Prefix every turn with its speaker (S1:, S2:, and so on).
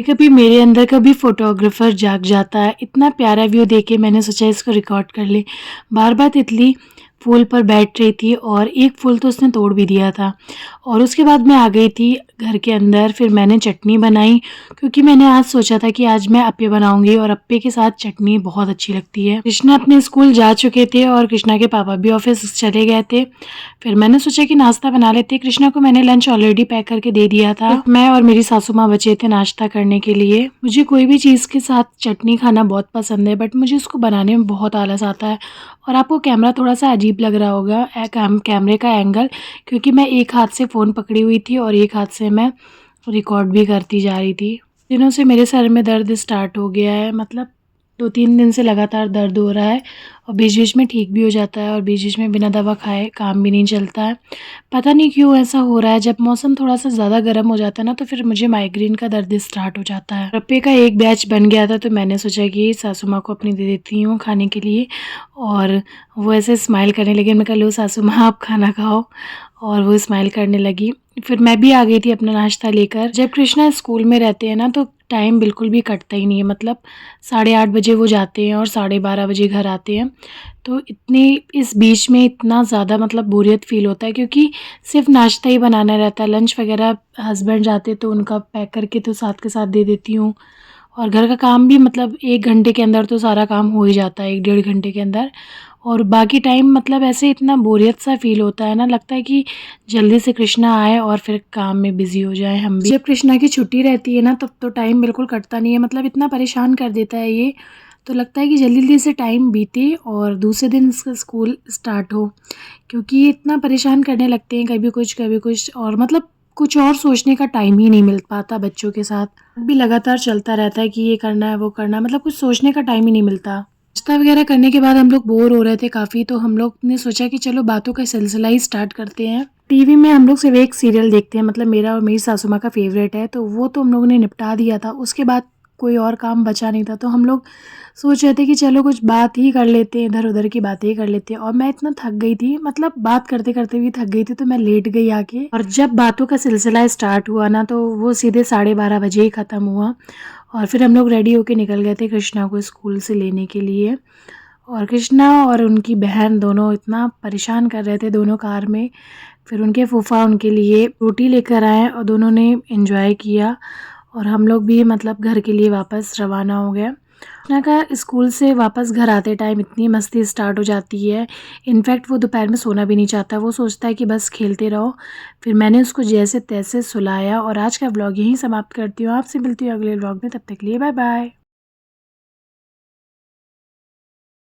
S1: कभी मेरे अंदर कभी फ़ोटोग्राफ़र जाग जाता है, इतना प्यारा व्यू देख के मैंने सोचा इसको रिकॉर्ड कर लें। बार-बार तितली फूल पर बैठ रही थी और एक फूल तो उसने तोड़ भी दिया था और उसके बाद मैं आ गई थी घर के अंदर। फिर मैंने चटनी बनाई क्योंकि मैंने आज सोचा था कि आज मैं अप्पे बनाऊँगी और अप्पे के साथ चटनी बहुत अच्छी लगती है। कृष्णा अपने स्कूल जा चुके थे और कृष्णा के पापा भी ऑफ़िस चले गए थे। फिर मैंने सोचा कि नाश्ता बना लेते हैं। कृष्णा को मैंने लंच ऑलरेडी पैक करके दे दिया था। सिर्फ मैं और मेरी सासू माँ बचे थे नाश्ता करने के लिए। मुझे कोई भी चीज़ के साथ चटनी खाना बहुत पसंद है, बट मुझे उसको बनाने में बहुत आलस आता है। और आपको कैमरा थोड़ा-सा अजीब लग रहा होगा कैमरे का एंगल, क्योंकि मैं एक हाथ से फ़ोन पकड़ी हुई थी और एक हाथ से मैं रिकॉर्ड भी करती जा रही थी। दिनों से मेरे सर में दर्द स्टार्ट हो गया है, मतलब 2-3 दिन से लगातार दर्द हो रहा है और बीच-बीच में ठीक भी हो जाता है और बीच-बीच में बिना दवा खाए काम भी नहीं चलता है। पता नहीं क्यों ऐसा हो रहा है, जब मौसम थोड़ा-सा ज़्यादा गर्म हो जाता है ना, तो फिर मुझे माइग्रेन का दर्द स्टार्ट हो जाता है। रप्पे का एक बैच बन गया था, तो मैंने सोचा कि सासू माँ को अपनी दे देती हूँ खाने के लिए और वो ऐसे स्माइल करने लगी। मैंने कहा, लो सासू माँ आप खाना खाओ, और वो स्माइल करने लगी। फिर मैं भी आ गई थी अपना नाश्ता लेकर। जब कृष्णा स्कूल में रहते हैं ना, तो टाइम बिल्कुल भी कटता ही नहीं है, मतलब 8:30 बजे वो जाते हैं और 12:30 बजे घर आते हैं। तो इतने इस बीच में इतना ज़्यादा मतलब बोरियत फ़ील होता है, क्योंकि सिर्फ़ नाश्ता ही बनाना रहता है। लंच वग़ैरह हस्बैंड जाते तो उनका पैक करके तो साथ के साथ दे देती हूँ और घर का काम भी मतलब 1 घंटे के अंदर तो सारा काम हो ही जाता है, 1 डेढ़ घंटे के अंदर। और बाकी टाइम मतलब ऐसे इतना बोरियत सा फ़ील होता है ना, लगता है कि जल्दी से कृष्णा आए और फिर काम में बिज़ी हो जाएँ हम भी। जब कृष्णा की छुट्टी रहती है ना, तब तो टाइम बिल्कुल कटता नहीं है, मतलब इतना परेशान कर देता है ये, तो लगता है कि जल्दी-जल्दी से टाइम बीते और दूसरे दिन इसका स्कूल स्टार्ट हो, क्योंकि ये इतना परेशान करने लगते हैं, कभी कुछ और मतलब कुछ और सोचने का टाइम ही नहीं मिल पाता बच्चों के साथ। भी लगातार चलता रहता है कि ये करना है, वो करना है, मतलब कुछ सोचने का टाइम ही नहीं मिलता। नाश्ता वगैरह करने के बाद हम लोग बोर हो रहे थे काफ़ी, तो हम लोग ने सोचा कि चलो बातों का सिलसिला ही स्टार्ट करते हैं। टीवी में हम लोग सिर्फ एक सीरियल देखते हैं, मतलब मेरा और मेरी सासू माँ का फ़ेवरेट है, तो वो तो हम लोगों ने निपटा दिया था। उसके बाद कोई और काम बचा नहीं था, तो हम लोग सोच रहे थे कि चलो कुछ बात ही कर लेते हैं, इधर-उधर की बातें ही कर लेते हैं। और मैं इतना थक गई थी, मतलब बात करते-करते भी थक गई थी, तो मैं लेट गई आके। और जब बातों का सिलसिला स्टार्ट हुआ ना, तो वो सीधे 12:30 बजे ही ख़त्म हुआ और फिर हम लोग रेडी होके निकल गए थे कृष्णा को स्कूल से लेने के लिए। और कृष्णा और उनकी बहन दोनों इतना परेशान कर रहे थे दोनों कार में। फिर उनके फूफा उनके लिए रोटी लेकर आए और दोनों ने एंजॉय किया और हम लोग भी मतलब घर के लिए वापस रवाना हो गए। कृष्णा का स्कूल से वापस घर आते टाइम इतनी मस्ती स्टार्ट हो जाती है, इनफैक्ट वो दोपहर में सोना भी नहीं चाहता, वो सोचता है कि बस खेलते रहो। फिर मैंने उसको जैसे तैसे सुलाया और आज का व्लॉग यहीं समाप्त करती हूँ। आपसे मिलती हूँ अगले व्लॉग में, तब तक के लिए बाय बाय।